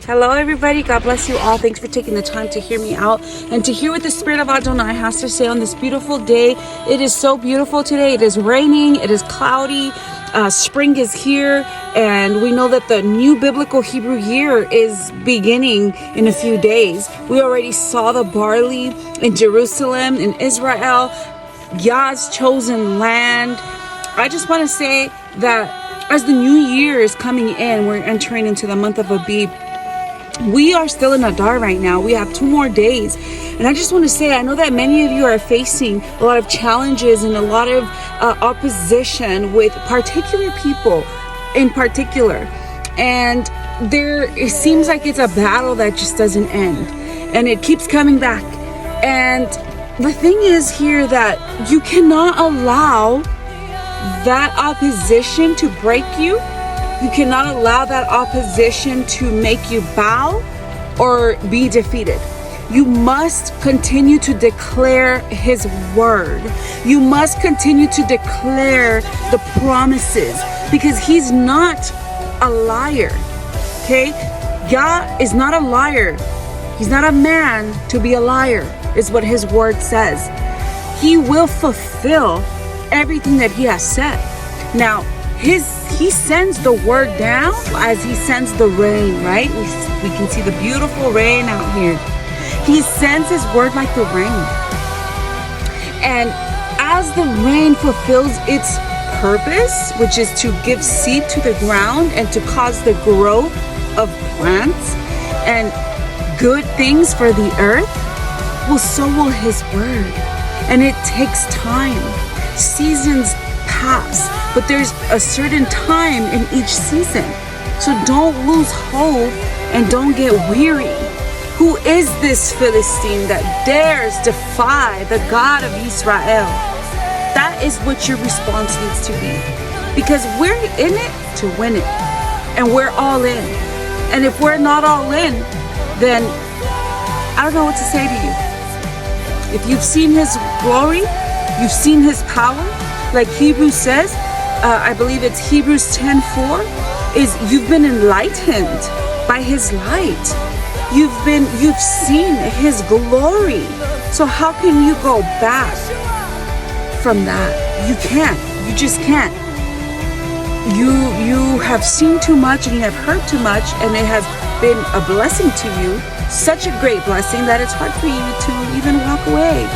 Hello everybody, God bless you all. Thanks for taking the time to hear me out and to hear what the Spirit of Adonai has to say on this beautiful day. It is so beautiful today. It is raining, it is cloudy, spring is here, and we know that the new biblical Hebrew year is beginning in a few days. We already saw the barley in Jerusalem, in Israel, Yah's chosen land. I just want to say that as the new year is coming in, we're entering into the month of Abib. We are still in Adar right now. We have 2 more days. And I just want to say, I know that many of you are facing a lot of challenges and a lot of opposition with particular people in particular. And it seems like it's a battle that just doesn't end. And it keeps coming back. And the thing is here that you cannot allow that opposition to break you. You cannot allow that opposition to make you bow or be defeated. You must continue to declare His word. You must continue to declare the promises because He's not a liar. Okay? Yah is not a liar. He's not a man to be a liar, is what His word says. He will fulfill everything that He has said. Now, He sends the word down as He sends the rain, right? We can see the beautiful rain out here. He sends His word like the rain. And as the rain fulfills its purpose, which is to give seed to the ground and to cause the growth of plants and good things for the earth, well, so will His word. And it takes time. Seasons pass, but there's a certain time in each season. So don't lose hope and don't get weary. Who is this Philistine that dares defy the God of Israel? That is what your response needs to be. Because we're in it to win it. And we're all in. And if we're not all in, then I don't know what to say to you. If you've seen His glory, you've seen His power, like Hebrews says, I believe it's Hebrews 10:4, is you've been enlightened by His light. You've seen His glory. So how can you go back from that? You can't. You just can't. You have seen too much and you have heard too much, and it has been a blessing to you, such a great blessing that it's hard for you to even walk away.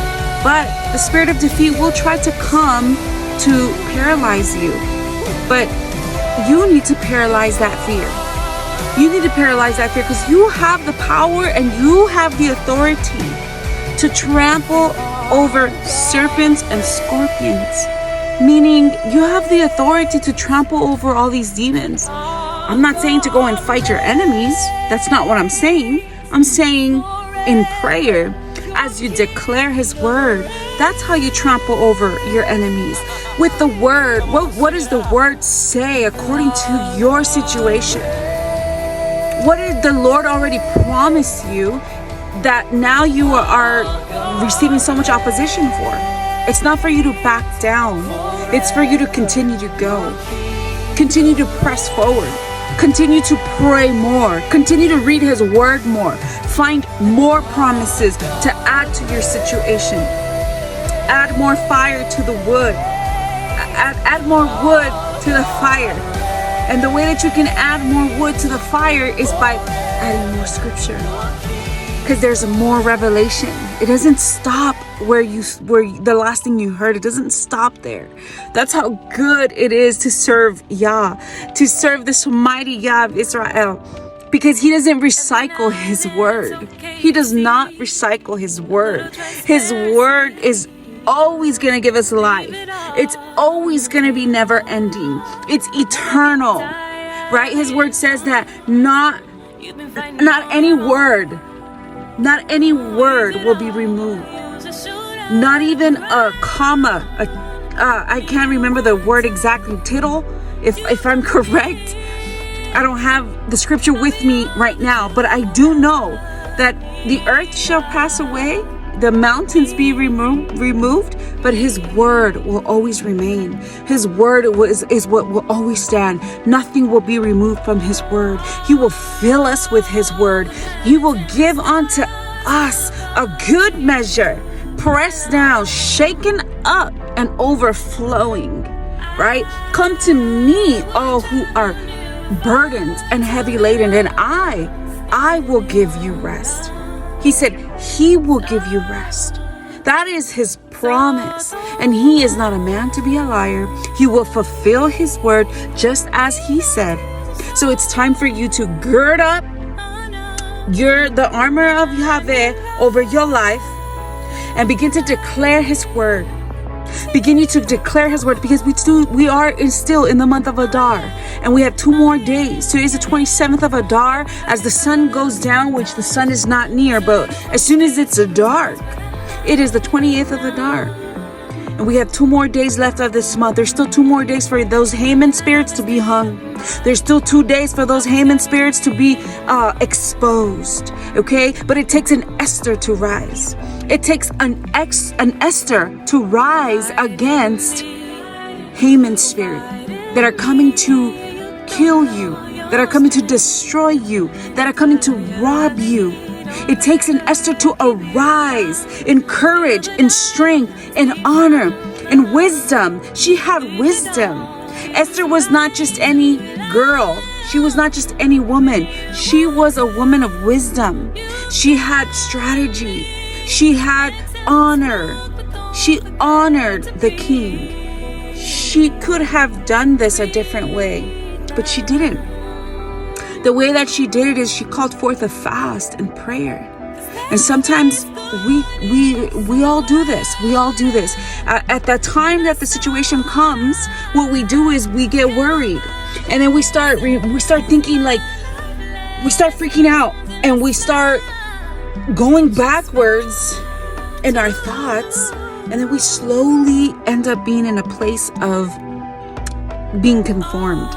But the spirit of defeat will try to come to paralyze you. But you need to paralyze that fear. You need to paralyze that fear because you have the power and you have the authority to trample over serpents and scorpions. Meaning you have the authority to trample over all these demons. I'm not saying to go and fight your enemies. That's not what I'm saying. I'm saying in prayer, as you declare His word, that's how you trample over your enemies. With the word, what does the word say according to your situation? What did the Lord already promise you that now you are receiving so much opposition for? It's not for you to back down. It's for you to continue to go. Continue to press forward. Continue to pray more. Continue to read His word more. Find more promises to add to your situation. Add more fire to the wood. Add more wood to the fire. And the way that you can add more wood to the fire is by adding more scripture. Because there's more revelation. It doesn't stop where the last thing you heard. It doesn't stop there. That's how good it is to serve Yah, to serve this mighty Yah of Israel. Because He doesn't recycle His word. He does not recycle His word. His word is always going to give us life. It's always going to be never ending. It's eternal, right? His word says that not any word will be removed. Not even a comma. I can't remember the word exactly. Tittle, if I'm correct. I don't have the scripture with me right now, but I do know that the earth shall pass away the mountains be removed, but his word will always remain. His word is what will always stand. Nothing will be removed from his word. He will fill us with his word. He will give unto us a good measure, pressed down, shaken up, and overflowing. Right? Come to me, all who are burdened and heavy laden, and I will give you rest. He said he will give you rest. That is his promise. And he is not a man to be a liar. He will fulfill his word just as he said. So it's time for you to gird up the armor of Yahweh over your life and begin to declare his word. Begin to declare his word, because we are still in the month of Adar, and we have 2 more days. Today is the 27th of Adar. As the sun goes down, which the sun is not near, but as soon as it's dark, it is the 28th of Adar. And we have 2 more days left of this month. There's still 2 more days for those Haman spirits to be hung. There's still 2 days for those Haman spirits to be exposed. Okay? But it takes an Esther to rise. It takes an Esther to rise against Haman's spirit that are coming to kill you, that are coming to destroy you, that are coming to rob you. It takes an Esther to arise in courage, in strength, in honor, in wisdom. She had wisdom. Esther was not just any girl. She was not just any woman. She was a woman of wisdom. She had strategy. She had honor. She honored the king. She could have done this a different way, but she didn't. The way that she did it is she called forth a fast and prayer. And sometimes we all do this. We all do this. At the time that the situation comes, what we do is we get worried, and then we start thinking, like, we start freaking out, and we start going backwards in our thoughts, and then we slowly end up being in a place of being conformed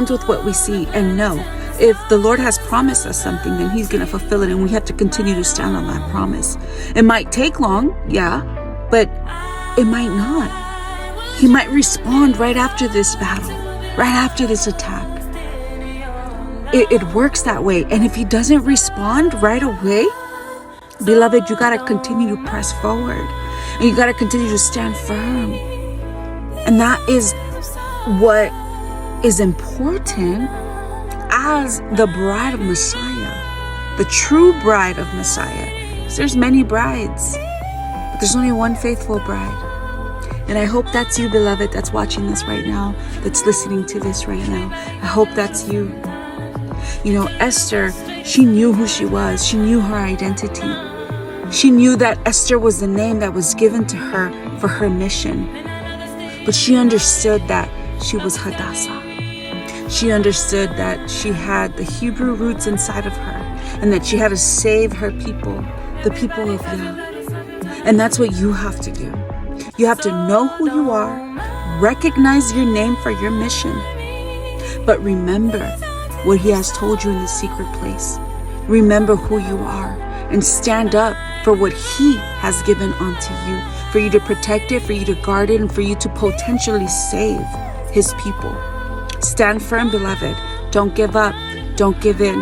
with what we see. And no, if the Lord has promised us something, then he's going to fulfill it, and we have to continue to stand on that promise. It might take long, yeah, but it might not. He might respond right after this battle, right after this attack. It works that way. And if he doesn't respond right away, beloved, you got to continue to press forward, and you got to continue to stand firm. And that is what is important as the bride of Messiah, the true bride of Messiah. Because there's many brides, but there's only one faithful bride. And I hope that's you, beloved, that's watching this right now, that's listening to this right now. I hope that's you. You know, Esther, she knew who she was. She knew her identity. She knew that Esther was the name that was given to her for her mission. But she understood that she was Hadassah. She understood that she had the Hebrew roots inside of her, and that she had to save her people, the people of Yah. And that's what you have to do. You have to know who you are, recognize your name for your mission, but remember what he has told you in the secret place. Remember who you are, and stand up for what he has given unto you, for you to protect it, for you to guard it, and for you to potentially save his people. Stand firm, beloved. Don't give up. Don't give in.